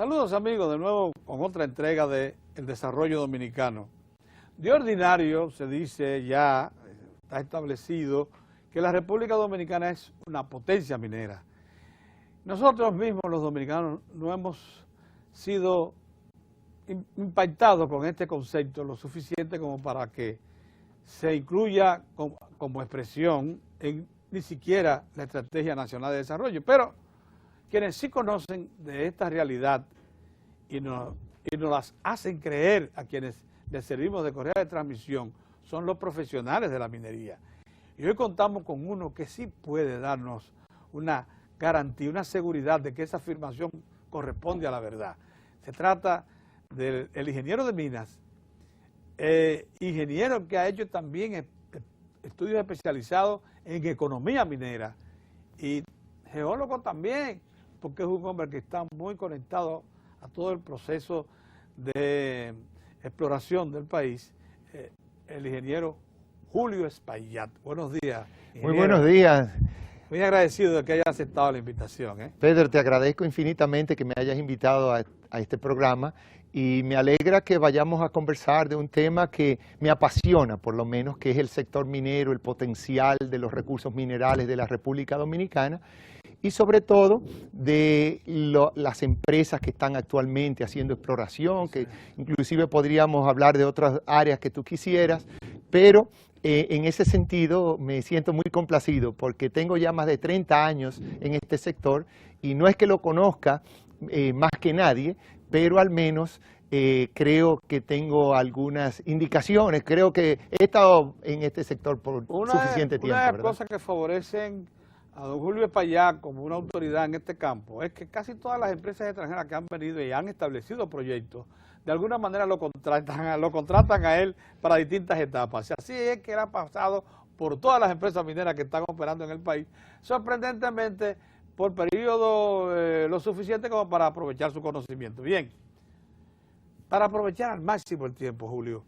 Saludos amigos, de nuevo con otra entrega de El Desarrollo Dominicano. De ordinario se dice ya, está establecido, que la República Dominicana es una potencia minera. Nosotros mismos los dominicanos no hemos sido impactados con este concepto lo suficiente como para que se incluya como expresión en ni siquiera la Estrategia Nacional de Desarrollo. Pero quienes sí conocen de esta realidad y nos las hacen creer a quienes les servimos de correa de transmisión son los profesionales de la minería. Y hoy contamos con uno que sí puede darnos una garantía, una seguridad de que esa afirmación corresponde a la verdad. Se trata del ingeniero de minas, ingeniero que ha hecho también estudios especializados en economía minera y geólogo también, porque es un hombre que está muy conectado a todo el proceso de exploración del país, el ingeniero Julio Espaillat. Buenos días, ingeniero. Muy buenos días. Muy agradecido de que haya aceptado la invitación. Pedro, te agradezco infinitamente que me hayas invitado a este programa y me alegra que vayamos a conversar de un tema que me apasiona, por lo menos, que es el sector minero, el potencial de los recursos minerales de la República Dominicana y sobre todo de las empresas que están actualmente haciendo exploración, que inclusive podríamos hablar de otras áreas que tú quisieras, pero en ese sentido me siento muy complacido porque tengo ya más de 30 años en este sector y no es que lo conozca más que nadie, pero al menos creo que tengo algunas indicaciones, creo que he estado en este sector por suficiente tiempo. Una de las cosas que favorecen a don Julio Espaillat como una autoridad en este campo es que casi todas las empresas extranjeras que han venido y han establecido proyectos, de alguna manera lo contratan a él para distintas etapas. Y así es que él ha pasado por todas las empresas mineras que están operando en el país, sorprendentemente por periodo lo suficiente como para aprovechar su conocimiento. Bien, para aprovechar al máximo el tiempo, Julio,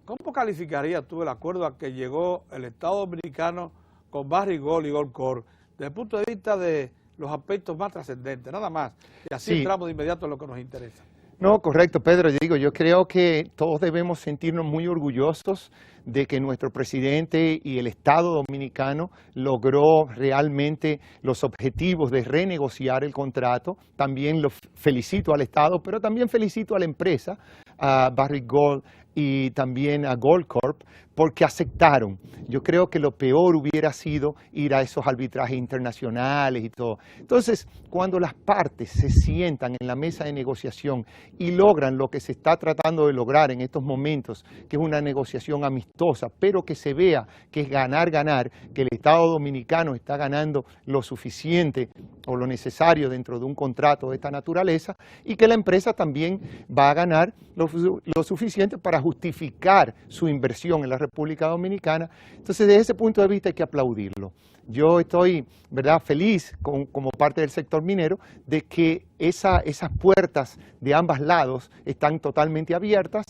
¿cómo calificarías tú el acuerdo a que llegó el Estado Dominicano con Barrick Gold y Goldcorp desde el punto de vista de los aspectos más trascendentes, nada más? Y así entramos de inmediato en lo que nos interesa. No, correcto, Pedro. Yo creo que todos debemos sentirnos muy orgullosos de que nuestro presidente y el Estado dominicano logró realmente los objetivos de renegociar el contrato. También lo felicito al Estado, pero también felicito a la empresa, a Barrick Gold y también a Goldcorp, porque aceptaron. Yo creo que lo peor hubiera sido ir a esos arbitrajes internacionales y todo. Entonces, cuando las partes se sientan en la mesa de negociación y logran lo que se está tratando de lograr en estos momentos, que es una negociación amistosa, pero que se vea que es ganar, ganar, que el Estado Dominicano está ganando lo suficiente o lo necesario dentro de un contrato de esta naturaleza y que la empresa también va a ganar lo suficiente para justificar su inversión en la República Dominicana. Entonces, desde ese punto de vista hay que aplaudirlo. Yo estoy, ¿verdad?, feliz como parte del sector minero de que esas puertas de ambos lados están totalmente abiertas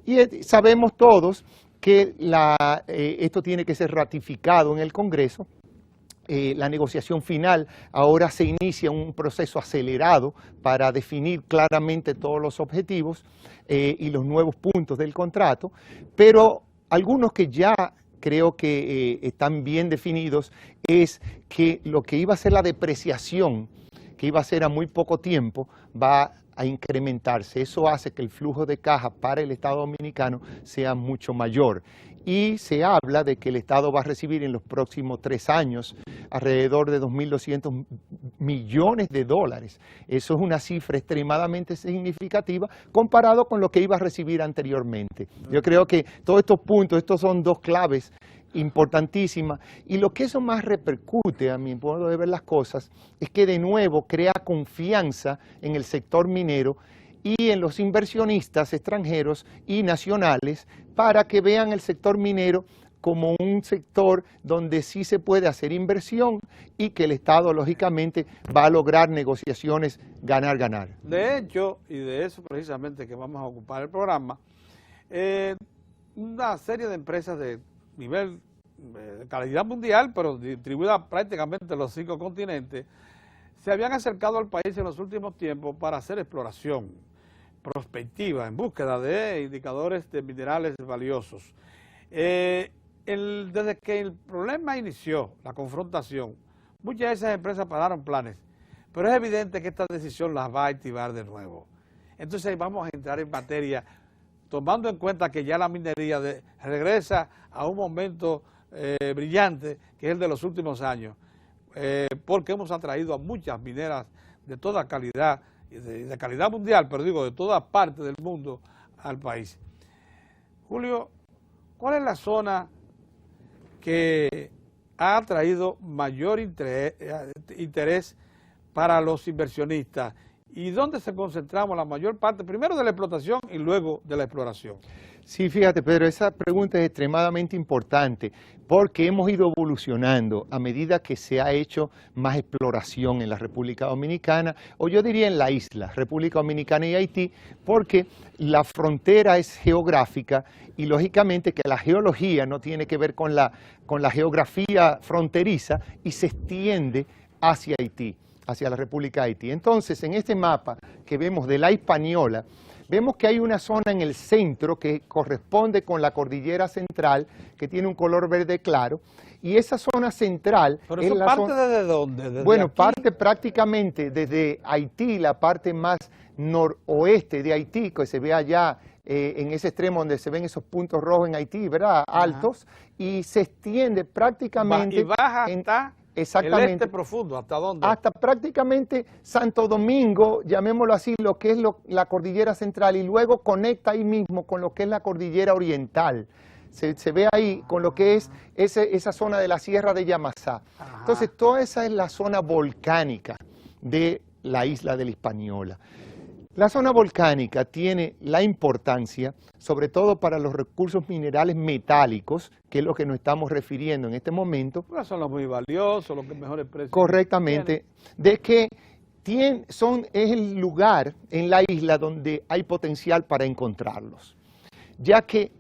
y sabemos todos que esto tiene que ser ratificado en el Congreso. La negociación final, ahora se inicia un proceso acelerado para definir claramente todos los objetivos y los nuevos puntos del contrato, pero algunos que ya creo que están bien definidos es que lo que iba a ser la depreciación, que iba a ser a muy poco tiempo, va a incrementarse. Eso hace que el flujo de caja para el Estado Dominicano sea mucho mayor. Y se habla de que el Estado va a recibir en los próximos 3 años alrededor de 2.200 millones de dólares. Eso es una cifra extremadamente significativa comparado con lo que iba a recibir anteriormente. Yo creo que todos estos puntos, estos son dos claves importantísimas, y lo que eso más repercute, a mi modo de ver las cosas, es que de nuevo crea confianza en el sector minero y en los inversionistas extranjeros y nacionales para que vean el sector minero como un sector donde sí se puede hacer inversión y que el Estado, lógicamente, va a lograr negociaciones ganar-ganar. De hecho, y de eso precisamente que vamos a ocupar el programa, una serie de empresas de nivel de calidad mundial, pero distribuida prácticamente en los 5 continentes, se habían acercado al país en los últimos tiempos para hacer exploración prospectiva en búsqueda de indicadores de minerales valiosos. Desde que el problema inició, la confrontación, muchas de esas empresas pararon planes, pero es evidente que esta decisión las va a activar de nuevo. Entonces vamos a entrar en materia, tomando en cuenta que ya la minería regresa a un momento brillante, que es el de los últimos años, porque hemos atraído a muchas mineras de toda calidad, de calidad mundial, pero digo, de toda parte del mundo al país. Julio, ¿cuál es la zona que ha atraído mayor interés para los inversionistas y dónde se concentramos la mayor parte, primero de la explotación y luego de la exploración? Sí, fíjate, Pedro, esa pregunta es extremadamente importante porque hemos ido evolucionando a medida que se ha hecho más exploración en la República Dominicana, o yo diría en la isla, República Dominicana y Haití, porque la frontera es geográfica y lógicamente que la geología no tiene que ver con la geografía fronteriza y se extiende hacia Haití, hacia la República de Haití. Entonces, en este mapa que vemos de la Hispaniola, vemos que hay una zona en el centro que corresponde con la cordillera central, que tiene un color verde claro, y esa zona central... ¿Pero eso parte desde dónde? Bueno, parte prácticamente desde Haití, la parte más noroeste de Haití, que se ve allá en ese extremo donde se ven esos puntos rojos en Haití, ¿verdad? Altos, y se extiende prácticamente... Y baja hasta... Exactamente. El este profundo, ¿hasta dónde? Hasta prácticamente Santo Domingo, llamémoslo así, lo que es la cordillera central, y luego conecta ahí mismo con lo que es la cordillera oriental. Se ve ahí con lo que es esa zona de la Sierra de Yamasá. Ajá. Entonces, toda esa es la zona volcánica de la isla de la Hispaniola. La zona volcánica tiene la importancia, sobre todo para los recursos minerales metálicos, que es lo que nos estamos refiriendo en este momento. Pero son los muy valiosos, los que mejores precios correctamente, de que es el lugar en la isla donde hay potencial para encontrarlos, ya que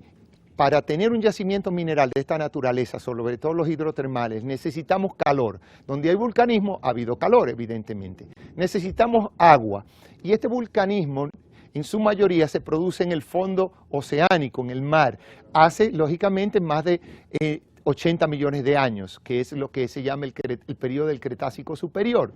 para tener un yacimiento mineral de esta naturaleza, sobre todo los hidrotermales, necesitamos calor. Donde hay vulcanismo, ha habido calor, evidentemente. Necesitamos agua. Y este vulcanismo, en su mayoría, se produce en el fondo oceánico, en el mar. Hace, lógicamente, más de 80 millones de años, que es lo que se llama el periodo del Cretácico superior,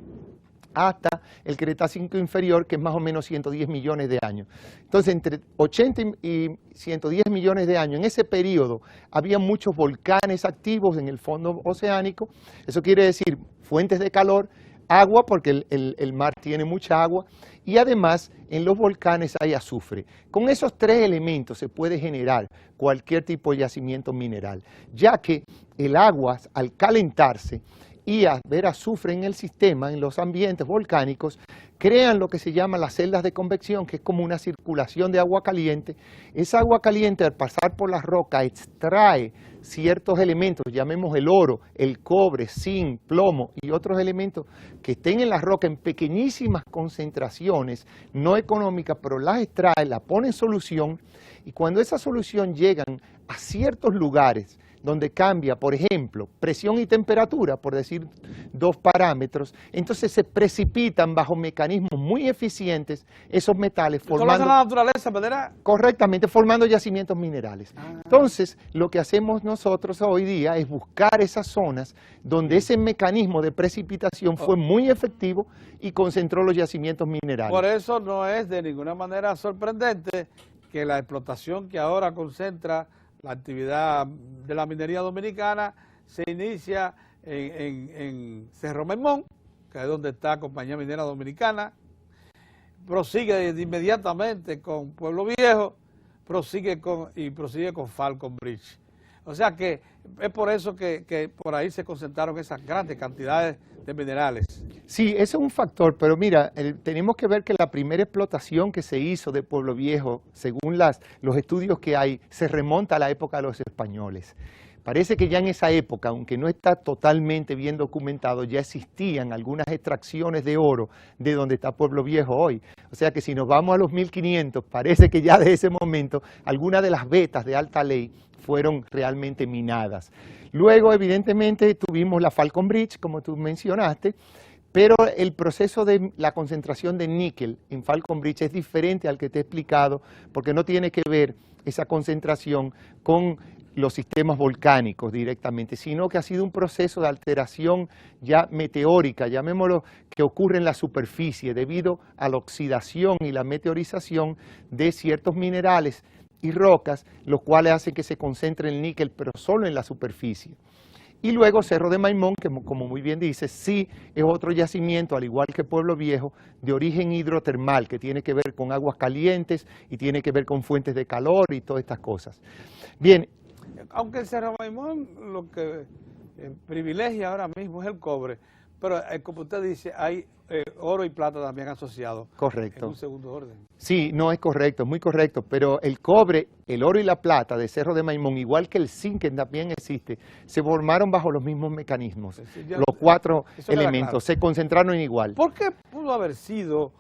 hasta el Cretácico inferior, que es más o menos 110 millones de años. Entonces, entre 80 y 110 millones de años, en ese periodo, había muchos volcanes activos en el fondo oceánico. Eso quiere decir fuentes de calor, agua, porque el mar tiene mucha agua, y además en los volcanes hay azufre. Con esos tres elementos se puede generar cualquier tipo de yacimiento mineral, ya que el agua, al calentarse, y a ver azufre en el sistema, en los ambientes volcánicos, crean lo que se llama las celdas de convección, que es como una circulación de agua caliente. Esa agua caliente, al pasar por la roca, extrae ciertos elementos, llamemos el oro, el cobre, zinc, plomo y otros elementos que estén en la roca en pequeñísimas concentraciones, no económicas, pero las extrae, la pone en solución, y cuando esa solución llegan a ciertos lugares, donde cambia, por ejemplo, presión y temperatura, por decir dos parámetros, entonces se precipitan bajo mecanismos muy eficientes esos metales formando... la naturaleza, ¿verdad? Correctamente, formando yacimientos minerales. Entonces, lo que hacemos nosotros hoy día es buscar esas zonas donde ese mecanismo de precipitación fue muy efectivo y concentró los yacimientos minerales. Por eso no es de ninguna manera sorprendente que la explotación que ahora concentra la actividad de la minería dominicana se inicia en Cerro Memón, que es donde está Compañía Minera Dominicana, prosigue inmediatamente con Pueblo Viejo, prosigue con Falcon Bridge. O sea que es por eso que por ahí se concentraron esas grandes cantidades de minerales. Sí, ese es un factor, pero mira, tenemos que ver que la primera explotación que se hizo de Pueblo Viejo, según los estudios que hay, se remonta a la época de los españoles. Parece que ya en esa época, aunque no está totalmente bien documentado, ya existían algunas extracciones de oro de donde está Pueblo Viejo hoy. O sea que si nos vamos a los 1500, parece que ya de ese momento algunas de las vetas de alta ley fueron realmente minadas. Luego, evidentemente, tuvimos la Falcon Bridge, como tú mencionaste, Pero el proceso de la concentración de níquel en Falconbridge es diferente al que te he explicado, porque no tiene que ver esa concentración con los sistemas volcánicos directamente, sino que ha sido un proceso de alteración ya meteórica, llamémoslo, que ocurre en la superficie debido a la oxidación y la meteorización de ciertos minerales y rocas, los cuales hacen que se concentre el níquel, pero solo en la superficie. Y luego Cerro de Maimón, que como muy bien dice, sí es otro yacimiento, al igual que Pueblo Viejo, de origen hidrotermal, que tiene que ver con aguas calientes y tiene que ver con fuentes de calor y todas estas cosas. Bien. Aunque el Cerro Maimón lo que privilegia ahora mismo es el cobre, pero como usted dice, hay oro y plata también asociados. Correcto. En un segundo orden. Sí, no, es correcto, muy correcto, pero el cobre, el oro y la plata de Cerro de Maimón, igual que el zinc que también existe, se formaron bajo los mismos mecanismos. Los 4 elementos claro. Se concentraron en igual. ¿Por qué pudo haber sido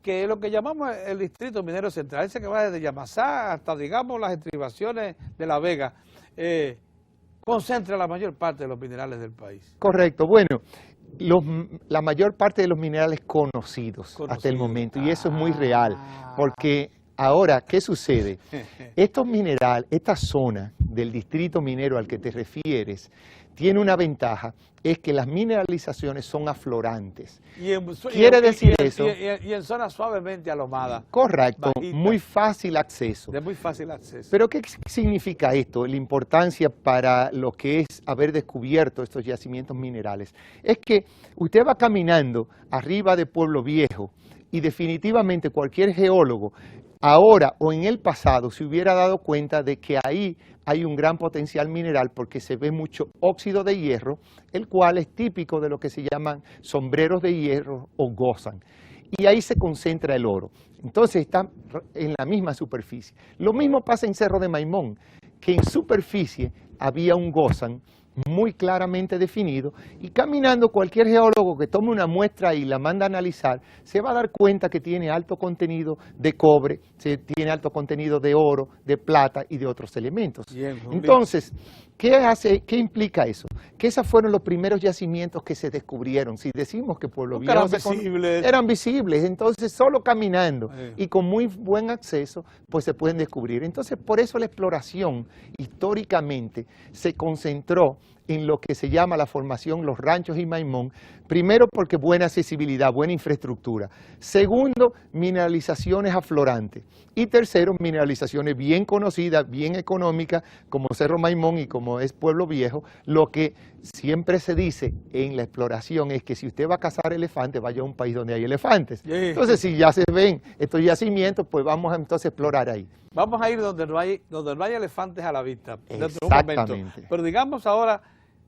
que lo que llamamos el distrito minero central, ese que va desde Yamasá hasta, digamos, las estribaciones de La Vega, concentra la mayor parte de los minerales del país? Correcto, bueno, la mayor parte de los minerales conocidos hasta el momento, y eso es muy real, porque ahora, ¿qué sucede? Estos minerales, esta zona del distrito minero al que te refieres, tiene una ventaja, es que las mineralizaciones son aflorantes. Quiere decir eso. Y en zonas suavemente alomadas. Correcto, bajitas, muy fácil acceso. De muy fácil acceso. Pero ¿qué significa esto? La importancia para lo que es haber descubierto estos yacimientos minerales. Es que usted va caminando arriba de Pueblo Viejo y definitivamente cualquier geólogo ahora o en el pasado se hubiera dado cuenta de que ahí hay un gran potencial mineral porque se ve mucho óxido de hierro, el cual es típico de lo que se llaman sombreros de hierro o gozan. Y ahí se concentra el oro. Entonces está en la misma superficie. Lo mismo pasa en Cerro de Maimón, que en superficie había un gozan muy claramente definido, y caminando cualquier geólogo que tome una muestra y la manda a analizar, se va a dar cuenta que tiene alto contenido de cobre, tiene alto contenido de oro, de plata y de otros elementos. Bien, entonces, ¿qué implica eso? Que esos fueron los primeros yacimientos que se descubrieron. Si decimos que Pueblo Viejo eran visibles, entonces solo caminando y con muy buen acceso, pues se pueden descubrir. Entonces, por eso la exploración históricamente se concentró en lo que se llama la formación Los Ranchos y Maimón, primero porque buena accesibilidad, buena infraestructura, segundo, mineralizaciones aflorantes, y tercero, mineralizaciones bien conocidas, bien económicas, como Cerro Maimón y como es Pueblo Viejo. Lo que siempre se dice en la exploración es que si usted va a cazar elefantes, vaya a un país donde hay elefantes. Entonces, si ya se ven estos yacimientos, pues vamos a entonces explorar ahí. Vamos a ir donde no hay elefantes a la vista. Exactamente. Pero digamos ahora,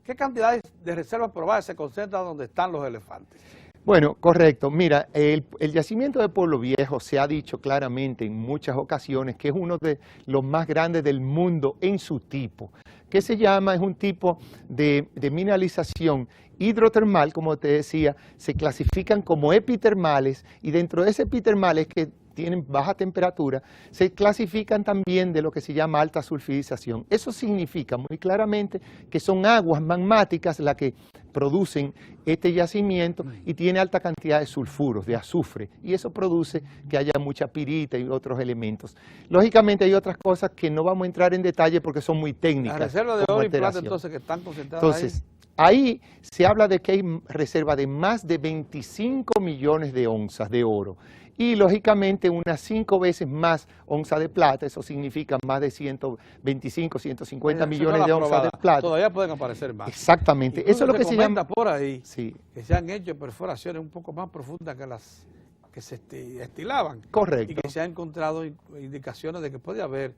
¿qué cantidades de reservas probadas se concentran donde están los elefantes? Bueno, correcto. Mira, el yacimiento de Pueblo Viejo se ha dicho claramente en muchas ocasiones que es uno de los más grandes del mundo en su tipo. ¿Qué se llama? Es un tipo de mineralización hidrotermal, como te decía, se clasifican como epitermales, y dentro de ese epitermales que tienen baja temperatura, se clasifican también de lo que se llama alta sulfurización. Eso significa muy claramente que son aguas magmáticas las que producen este yacimiento y tiene alta cantidad de sulfuros, de azufre, y eso produce que haya mucha pirita y otros elementos. Lógicamente hay otras cosas que no vamos a entrar en detalle porque son muy técnicas. Las reservas de oro y plata entonces que están concentradas ahí se habla de que hay reserva de más de 25 millones de onzas de oro y lógicamente unas 5 veces más onza de plata. Eso significa más de 125, 150 millones de onzas de plata. Todavía pueden aparecer más. Exactamente. Incluso eso es lo que se llama por ahí, sí, que se han hecho perforaciones un poco más profundas que las que se estilaban. Correcto. Y que se han encontrado indicaciones de que puede haber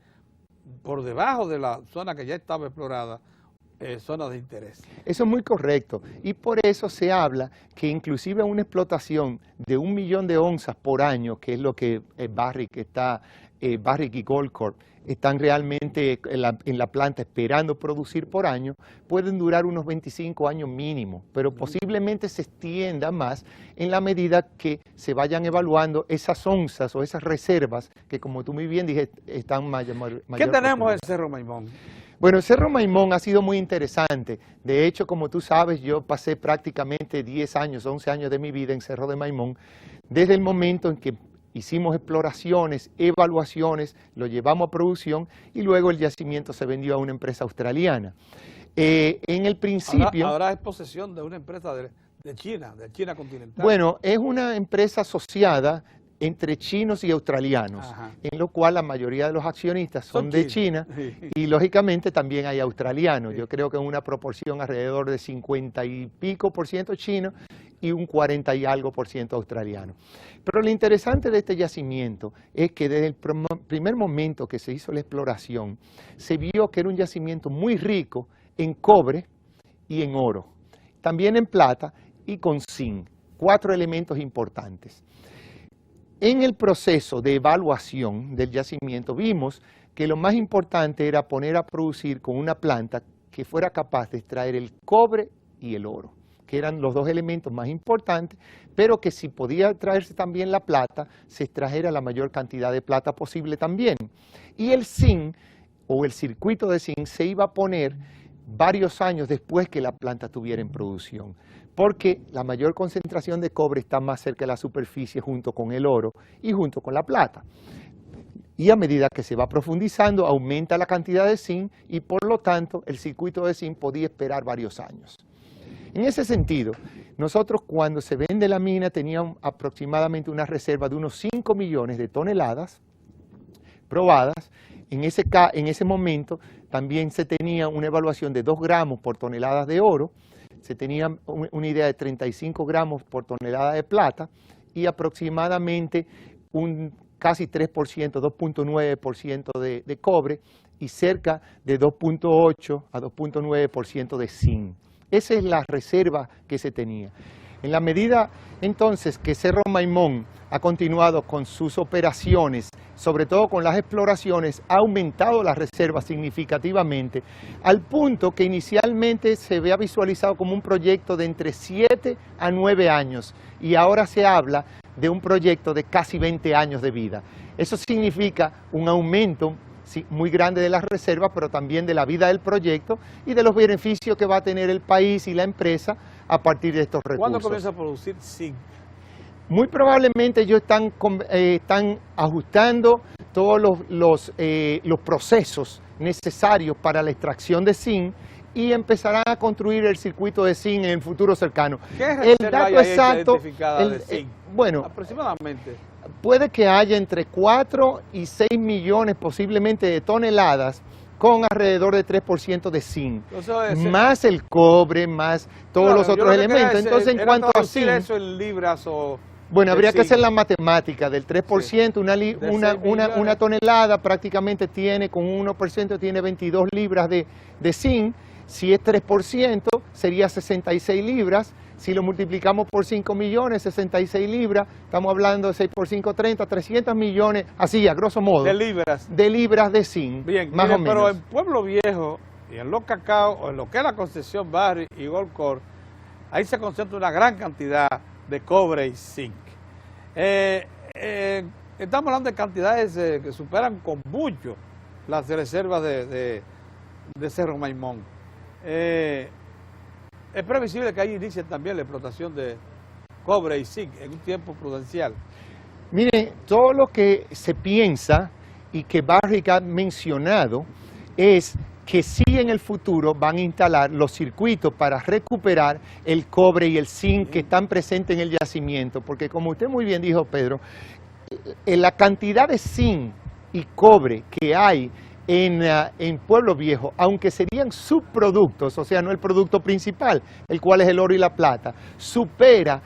por debajo de la zona que ya estaba explorada zonas de interés. Eso es muy correcto, y por eso se habla que inclusive una explotación de 1 millón de onzas por año, que es lo que Barrick y Goldcorp están realmente en la planta esperando producir por año, pueden durar unos 25 años mínimo, pero posiblemente se extienda más en la medida que se vayan evaluando esas onzas o esas reservas que, como tú muy bien dijiste, están mayor. ¿Qué tenemos en Cerro Maimón? Bueno, Cerro Maimón ha sido muy interesante. De hecho, como tú sabes, yo pasé prácticamente 10 años, 11 años de mi vida en Cerro de Maimón, desde el momento en que hicimos exploraciones, evaluaciones, lo llevamos a producción y luego el yacimiento se vendió a una empresa australiana. En el principio... Ahora es posesión de una empresa de China continental. Bueno, es una empresa asociada entre chinos y australianos, Ajá. en lo cual la mayoría de los accionistas son de China y lógicamente también hay australianos. Yo creo que en una proporción alrededor de 50 y pico % chino y un 40 y algo % australiano. Pero lo interesante de este yacimiento es que desde el primer momento que se hizo la exploración, se vio que era un yacimiento muy rico en cobre y en oro, también en plata y con zinc, 4 elementos importantes. En el proceso de evaluación del yacimiento vimos que lo más importante era poner a producir con una planta que fuera capaz de extraer el cobre y el oro, que eran los 2 elementos más importantes, pero que si podía extraerse también la plata, se extrajera la mayor cantidad de plata posible también. Y el zinc, o el circuito de zinc, se iba a poner varios años después que la planta estuviera en producción, porque la mayor concentración de cobre está más cerca de la superficie junto con el oro y junto con la plata. Y a medida que se va profundizando, aumenta la cantidad de zinc y por lo tanto el circuito de zinc podía esperar varios años. En ese sentido, nosotros cuando se vende la mina teníamos aproximadamente una reserva de unos 5 millones de toneladas probadas. En ese momento también se tenía una evaluación de 2 gramos por tonelada de oro, se tenía una idea de 35 gramos por tonelada de plata y aproximadamente un casi 3%, 2.9% de cobre y cerca de 2.8 a 2.9% de zinc. Esa es la reserva que se tenía. En la medida entonces que Cerro Maimón ha continuado con sus operaciones, sobre todo con las exploraciones, ha aumentado las reservas significativamente, al punto que inicialmente se había visualizado como un proyecto de entre 7 a 9 años y ahora se habla de un proyecto de casi 20 años de vida. Eso significa un aumento muy grande de las reservas, pero también de la vida del proyecto y de los beneficios que va a tener el país y la empresa a partir de estos recursos. ¿Cuándo comienza a producir zinc? Muy probablemente ellos están ajustando todos los procesos necesarios para la extracción de zinc y empezarán a construir el circuito de zinc en el futuro cercano. ¿Qué reserva hay identificada de zinc? Bueno, aproximadamente. Puede que haya entre 4 y 6 millones posiblemente de toneladas con alrededor de 3% de zinc, más el cobre, más todos los otros elementos. Entonces, en cuanto a zinc, eso en libras o... Bueno, habría que hacer la matemática del 3%, una tonelada prácticamente tiene, con 1% tiene 22 libras de zinc. Si es 3%, sería 66 libras. Si lo multiplicamos por 5 millones, 66 libras, estamos hablando de 6 por 5, 30, 300 millones, así a grosso modo. De libras. De libras de zinc, bien, más o menos. Pero en Pueblo Viejo y en Los Cacao, o en lo que es la Concepción Barrio y Gold Corp, ahí se concentra una gran cantidad de cobre y zinc. Estamos hablando de cantidades que superan con mucho las reservas de Cerro Maimón. Es previsible que ahí inicie también la explotación de cobre y zinc en un tiempo prudencial. Miren, todo lo que se piensa y que Barrick ha mencionado es que sí en el futuro van a instalar los circuitos para recuperar el cobre y el zinc que están presentes en el yacimiento, porque como usted muy bien dijo, Pedro, la cantidad de zinc y cobre que hay en Pueblo Viejo, aunque serían subproductos, o sea, no el producto principal, el cual es el oro y la plata, supera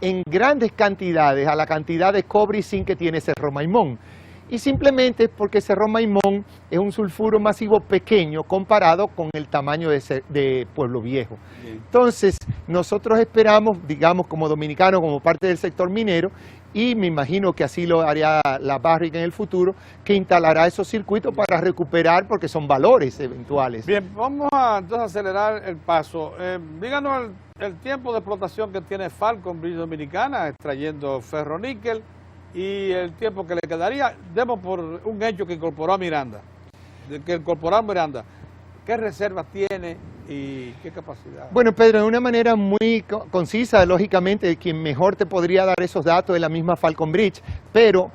en grandes cantidades a la cantidad de cobre y zinc que tiene Cerro Maimón. Y simplemente porque Cerro Maimón es un sulfuro masivo pequeño comparado con el tamaño de Pueblo Viejo. Entonces, nosotros esperamos, digamos, como dominicanos, como parte del sector minero, y me imagino que así lo haría la Barrick en el futuro, que instalará esos circuitos para recuperar, porque son valores eventuales. Bien, vamos a entonces acelerar el paso. Díganos el tiempo de explotación que tiene Falcon Bridge Dominicana, extrayendo ferroníquel, y el tiempo que le quedaría. Demos por un hecho que incorporó a Miranda, ¿Qué reservas tiene y qué capacidad? Bueno, Pedro, de una manera muy concisa, lógicamente, quien mejor te podría dar esos datos es la misma Falconbridge, pero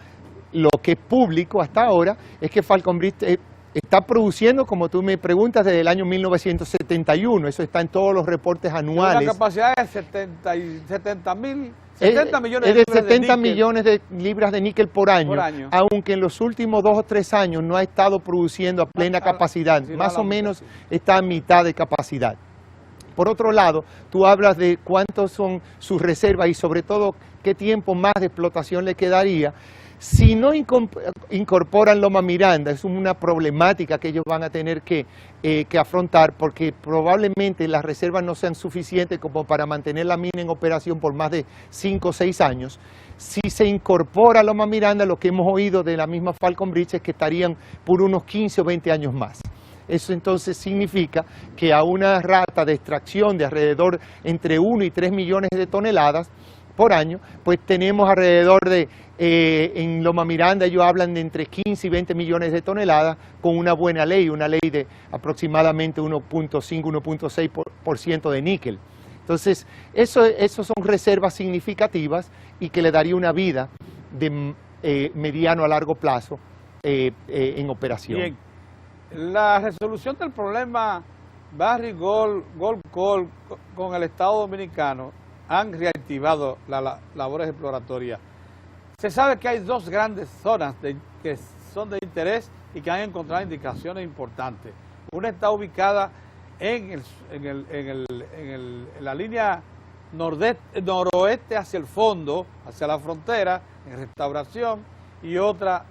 lo que es público hasta ahora es que Falconbridge está produciendo, como tú me preguntas, desde el año 1971, eso está en todos los reportes anuales. Una capacidad de 70 millones es de 70 de níquel. millones de libras de níquel por año, aunque en los últimos 2 o 3 años no ha estado produciendo a plena capacidad, más o menos está a mitad de capacidad. Por otro lado, tú hablas de cuántos son sus reservas y sobre todo qué tiempo más de explotación le quedaría. Si no incorporan Loma Miranda, es una problemática que ellos van a tener que afrontar, porque probablemente las reservas no sean suficientes como para mantener la mina en operación por más de 5 o 6 años. Si se incorpora Loma Miranda, lo que hemos oído de la misma Falconbridge es que estarían por unos 15 o 20 años más. Eso entonces significa que a una rata de extracción de alrededor entre 1 y 3 millones de toneladas por año, pues tenemos alrededor de, en Loma Miranda ellos hablan de entre 15 y 20 millones de toneladas con una buena ley, una ley de aproximadamente 1.5, 1.6% de níquel. Entonces, eso son reservas significativas y que le daría una vida de mediano a largo plazo en operación. Bien, la resolución del problema Barrick Gold Coal con el Estado Dominicano han reactivado las labores exploratorias. Se sabe que hay 2 grandes zonas que son de interés y que han encontrado indicaciones importantes. Una está ubicada en la línea noroeste hacia el fondo, hacia la frontera, en Restauración, y otra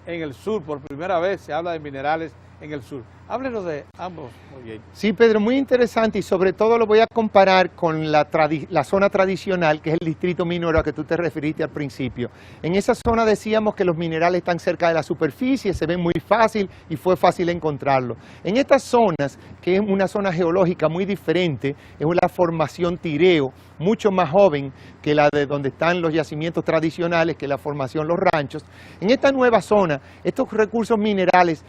en el sur. Por primera vez se habla de minerales en el sur. Háblenos de ambos proyectos. Sí, Pedro, muy interesante, y sobre todo lo voy a comparar con la zona tradicional, que es el distrito minero a que tú te referiste al principio. En esa zona decíamos que los minerales están cerca de la superficie, se ven muy fácil y fue fácil encontrarlo. En estas zonas, que es una zona geológica muy diferente, es una formación tireo, mucho más joven que la de donde están los yacimientos tradicionales, que la formación Los Ranchos. En esta nueva zona, estos recursos minerales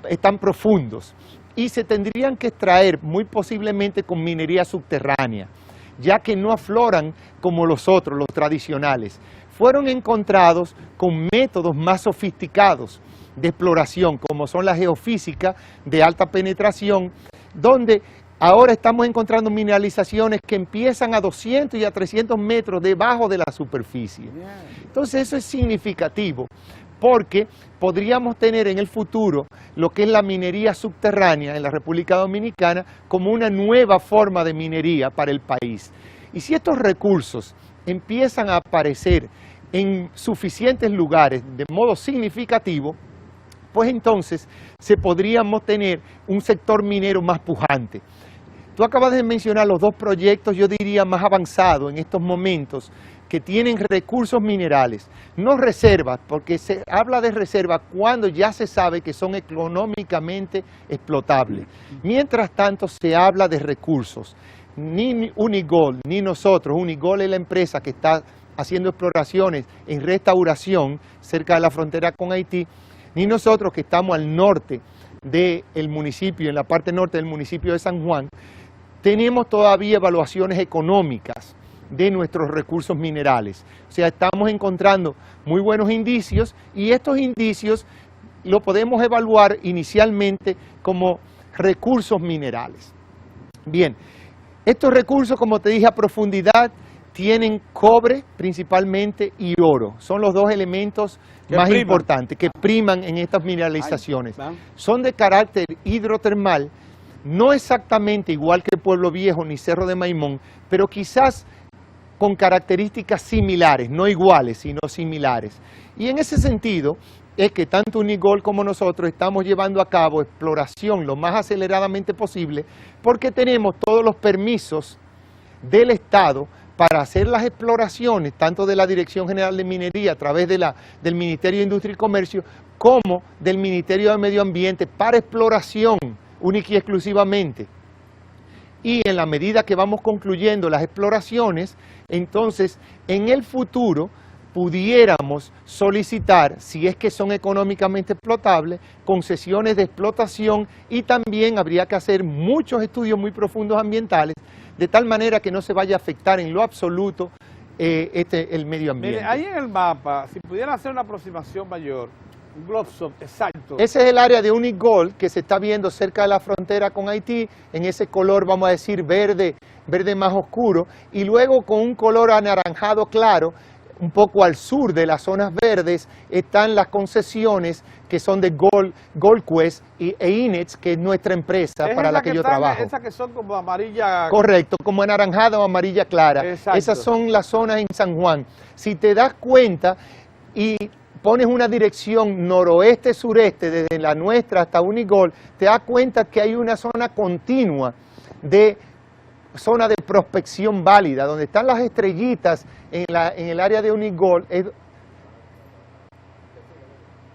están profundos y se tendrían que extraer muy posiblemente con minería subterránea, ya que no afloran como los otros, los tradicionales. Fueron encontrados con métodos más sofisticados de exploración, como son la geofísica de alta penetración, donde ahora estamos encontrando mineralizaciones que empiezan a 200 y a 300 metros debajo de la superficie. Entonces eso es significativo, porque podríamos tener en el futuro lo que es la minería subterránea en la República Dominicana como una nueva forma de minería para el país. Y si estos recursos empiezan a aparecer en suficientes lugares de modo significativo, pues entonces podríamos tener un sector minero más pujante. Tú acabas de mencionar los 2 proyectos, yo diría más avanzados en estos momentos, que tienen recursos minerales, no reservas, porque se habla de reservas cuando ya se sabe que son económicamente explotables. Mientras tanto se habla de recursos. Ni Unigold, ni nosotros, Unigold es la empresa que está haciendo exploraciones en Restauración, cerca de la frontera con Haití, ni nosotros que estamos al norte del municipio, en la parte norte del municipio de San Juan, tenemos todavía evaluaciones económicas de nuestros recursos minerales. O sea, estamos encontrando muy buenos indicios y estos indicios lo podemos evaluar inicialmente como recursos minerales. Bien, estos recursos, como te dije, a profundidad tienen cobre principalmente y oro. Son los 2 elementos más importantes que priman en estas mineralizaciones. Son de carácter hidrotermal, no exactamente igual que Pueblo Viejo ni Cerro de Maimón, pero quizás con características similares, no iguales, sino similares. Y en ese sentido es que tanto Unigold como nosotros estamos llevando a cabo exploración lo más aceleradamente posible, porque tenemos todos los permisos del Estado para hacer las exploraciones, tanto de la Dirección General de Minería a través del Ministerio de Industria y Comercio, como del Ministerio de Medio Ambiente para exploración única y exclusivamente. Y en la medida que vamos concluyendo las exploraciones, entonces en el futuro pudiéramos solicitar, si es que son económicamente explotables, concesiones de explotación, y también habría que hacer muchos estudios muy profundos ambientales, de tal manera que no se vaya a afectar en lo absoluto el medio ambiente. Mire, ahí en el mapa, si pudieran hacer una aproximación mayor, un close-up exacto. Ese es el área de Unigol que se está viendo cerca de la frontera con Haití, en ese color, vamos a decir, verde más oscuro, y luego con un color anaranjado claro, un poco al sur de las zonas verdes, están las concesiones que son de Gold Quest e Inex, que es nuestra empresa para la que yo trabajo. Esas que son como amarilla. Correcto, como anaranjada o amarilla clara. Exacto. Esas son las zonas en San Juan. Si te das cuenta y pones una dirección noroeste-sureste desde la nuestra hasta Unigol, te das cuenta que hay una zona continua de zona de prospección válida, donde están las estrellitas en el área de Unigol.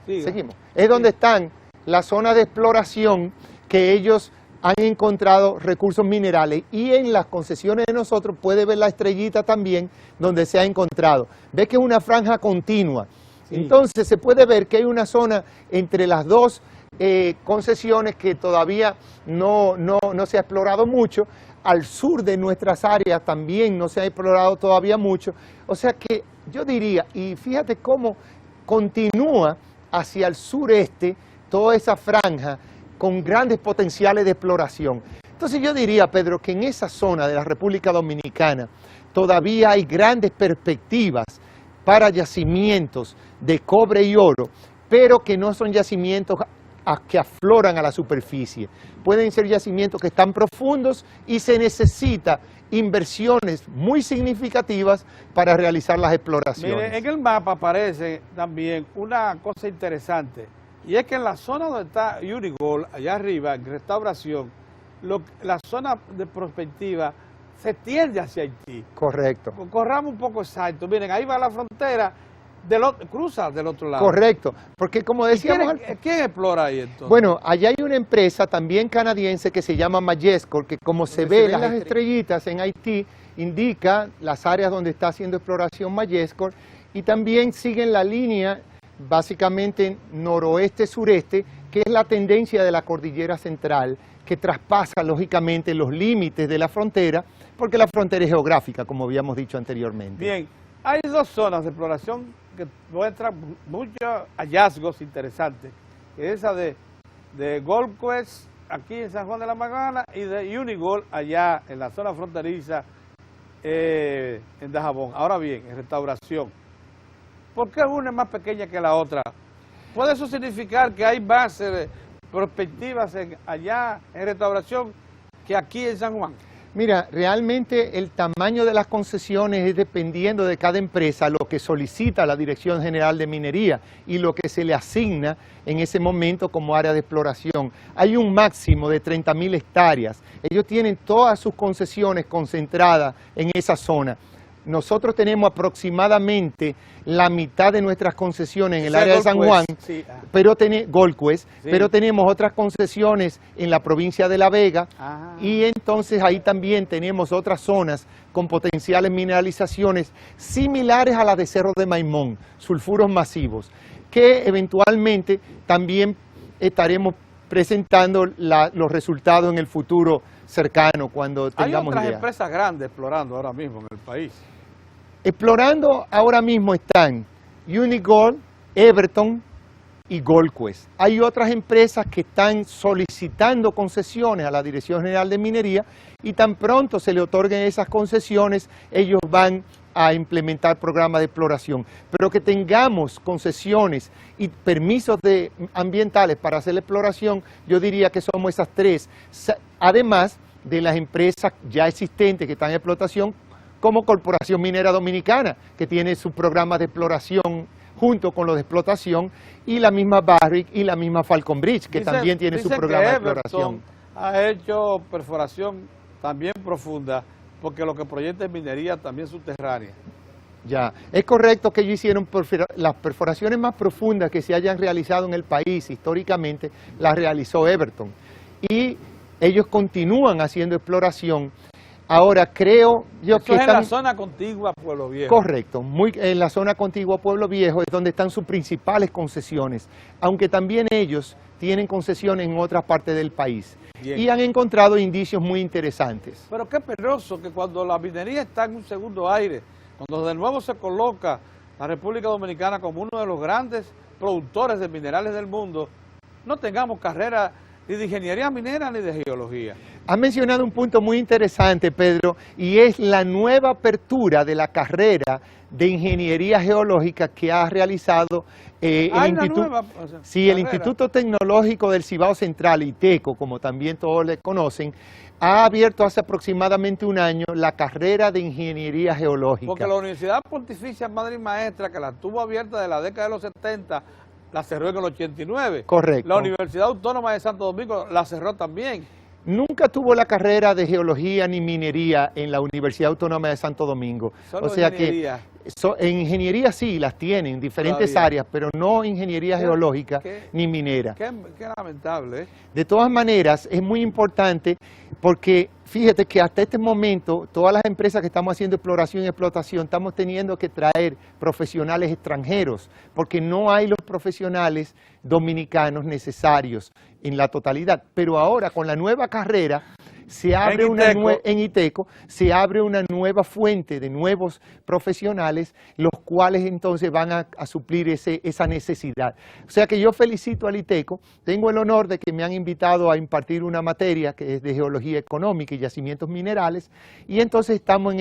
Seguimos. Es donde están las zonas de exploración que ellos han encontrado recursos minerales, y en las concesiones de nosotros puede ver la estrellita también donde se ha encontrado. Ve que es una franja continua. Sí. Entonces se puede ver que hay una zona entre las dos concesiones que todavía no se ha explorado mucho. Al sur de nuestras áreas también no se ha explorado todavía mucho. O sea que yo diría, y fíjate cómo continúa hacia el sureste toda esa franja con grandes potenciales de exploración. Entonces yo diría, Pedro, que en esa zona de la República Dominicana todavía hay grandes perspectivas para yacimientos de cobre y oro, pero que no son yacimientos que afloran a la superficie. Pueden ser yacimientos que están profundos y se necesita inversiones muy significativas para realizar las exploraciones. Mire, en el mapa aparece también una cosa interesante, y es que en la zona donde está Unigol, allá arriba, en Restauración, la zona de prospectiva se tiende hacia Haití. Correcto. Corramos un poco exacto. Miren, ahí va la frontera, cruza del otro lado. Correcto, porque como decíamos... ¿Quién explora ahí entonces? Bueno, allá hay una empresa también canadiense que se llama Majesco, que como se ve las estrellitas en Haití, indica las áreas donde está haciendo exploración Majesco, y también siguen la línea básicamente noroeste-sureste, que es la tendencia de la cordillera central, que traspasa lógicamente los límites de la frontera, porque la frontera es geográfica, como habíamos dicho anteriormente. Bien, hay dos zonas de exploración que muestran muchos hallazgos interesantes, que es esa de Gold Quest aquí en San Juan de la Maguana y de Unigol allá en la zona fronteriza en Dajabón. Ahora bien, en Restauración, ¿por qué una es más pequeña que la otra? ¿Puede eso significar que hay más perspectivas allá en Restauración que aquí en San Juan? Mira, realmente el tamaño de las concesiones es dependiendo de cada empresa, lo que solicita la Dirección General de Minería y lo que se le asigna en ese momento como área de exploración. Hay un máximo de 30.000 hectáreas. Ellos tienen todas sus concesiones concentradas en esa zona. Nosotros tenemos aproximadamente la mitad de nuestras concesiones en el área de San Juan, pero Gold Quest, pero tenemos otras concesiones en la provincia de La Vega, y entonces ahí también tenemos otras zonas con potenciales mineralizaciones similares a las de Cerro de Maimón, sulfuros masivos, que eventualmente también estaremos presentando los resultados en el futuro cercano cuando tengamos idea. Hay otras empresas grandes explorando ahora mismo en el país. Explorando ahora mismo están Unigol, Everton y Gold Quest. Hay otras empresas que están solicitando concesiones a la Dirección General de Minería, y tan pronto se le otorguen esas concesiones, ellos van a implementar programas de exploración. Pero que tengamos concesiones y permisos ambientales para hacer la exploración, yo diría que somos esas tres, además de las empresas ya existentes que están en explotación, como Corporación Minera Dominicana, que tiene sus programas de exploración junto con los de explotación, y la misma Barrick y la misma Falcon Bridge, que también tiene su programa de exploración. Ha hecho perforación también profunda, porque lo que proyecta es minería también subterránea. Ya, es correcto que ellos hicieron las perforaciones más profundas que se hayan realizado en el país históricamente, las realizó Everton. Y ellos continúan haciendo exploración. Ahora, creo yo Eso que es en la están... zona contigua a Pueblo Viejo. Correcto, en la zona contigua a Pueblo Viejo es donde están sus principales concesiones, aunque también ellos tienen concesiones en otras partes del país. Bien. Y han encontrado indicios muy interesantes. Pero qué penoso que cuando la minería está en un segundo aire, cuando de nuevo se coloca la República Dominicana como uno de los grandes productores de minerales del mundo, no tengamos carrera ni de ingeniería minera ni de geología. Has mencionado un punto muy interesante, Pedro, y es la nueva apertura de la carrera de ingeniería geológica que ha realizado el Instituto Tecnológico del Cibao Central, ITECO, como también todos le conocen, ha abierto hace aproximadamente un año la carrera de ingeniería geológica. Porque la Universidad Pontificia Madre y Maestra, que la tuvo abierta de la década de los 70, la cerró en el 89. Correcto. La Universidad Autónoma de Santo Domingo la cerró también. Nunca tuvo la carrera de geología ni minería en la Universidad Autónoma de Santo Domingo. Solo o sea ingeniería. Que en ingeniería sí las tienen, diferentes Todavía. áreas, pero no ingeniería geológica ni minera. Qué lamentable, ¿eh? De todas maneras, es muy importante porque fíjate que hasta este momento todas las empresas que estamos haciendo exploración y explotación estamos teniendo que traer profesionales extranjeros porque no hay los profesionales dominicanos necesarios en la totalidad. Pero ahora con la nueva carrera se abre en ITECO se abre una nueva fuente de nuevos profesionales, los cuales entonces van a suplir esa necesidad. O sea que yo felicito al ITECO, tengo el honor de que me han invitado a impartir una materia que es de geología económica y yacimientos minerales, y entonces estamos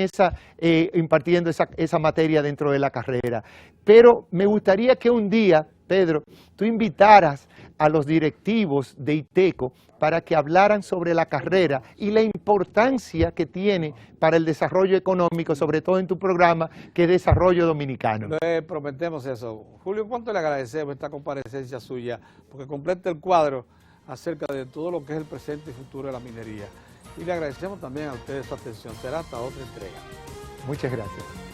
impartiendo esa materia dentro de la carrera. Pero me gustaría que un día, Pedro, tú invitaras a los directivos de ITECO para que hablaran sobre la carrera y la importancia que tiene para el desarrollo económico, sobre todo en tu programa, que es Desarrollo Dominicano. Le prometemos eso. Julio, ¿cuánto le agradecemos esta comparecencia suya? Porque completa el cuadro acerca de todo lo que es el presente y futuro de la minería. Y le agradecemos también a ustedes su atención. Será hasta otra entrega. Muchas gracias.